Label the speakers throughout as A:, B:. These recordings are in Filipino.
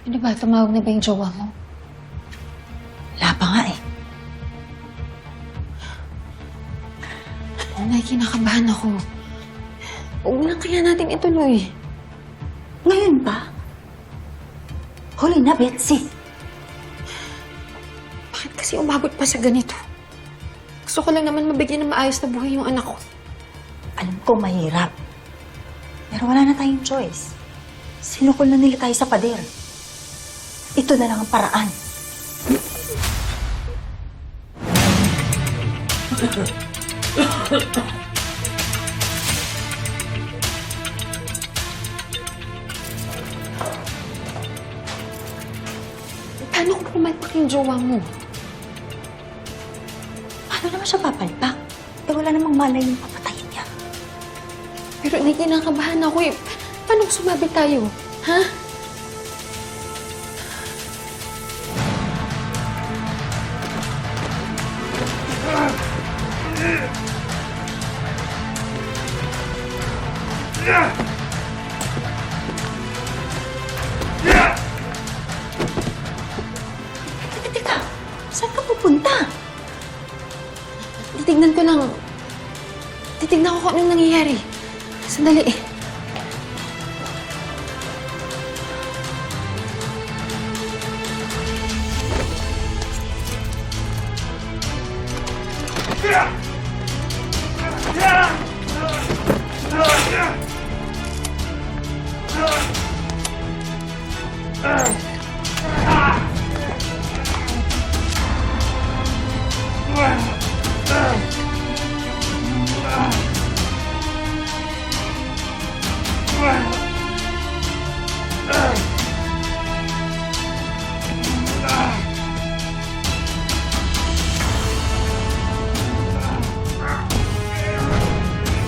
A: Ano ba? Tumawag na ba yung jowa mo?
B: Wala pa nga eh.
A: Nay, kinakabahan ako. Huwag lang kaya natin ituloy.
B: Ngayon ba? Huli na, Betsy.
A: Bakit kasi umabot pa sa ganito? Gusto ko lang naman mabigyan ng maayos na buhay yung anak ko.
B: Alam ko mahirap. Pero wala na tayong choice. Sinukol na nila tayo sa pader. Ito na lang ang paraan.
A: Paano kung pumalpak yung jowa mo?
B: Paano naman siya papalpak? Eh wala namang malay yung papatayin niya.
A: Pero Nay, kinakabahan ako eh. Paano kung sumabi tayo? Ha?
B: Teka, saan ka pupunta?
A: Titignan ko lang. Titignan ko kung anong nangyayari. Sandali eh.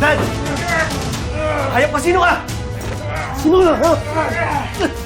C: Dad! Hayop ka! Sino ka? Sino ka? Ha?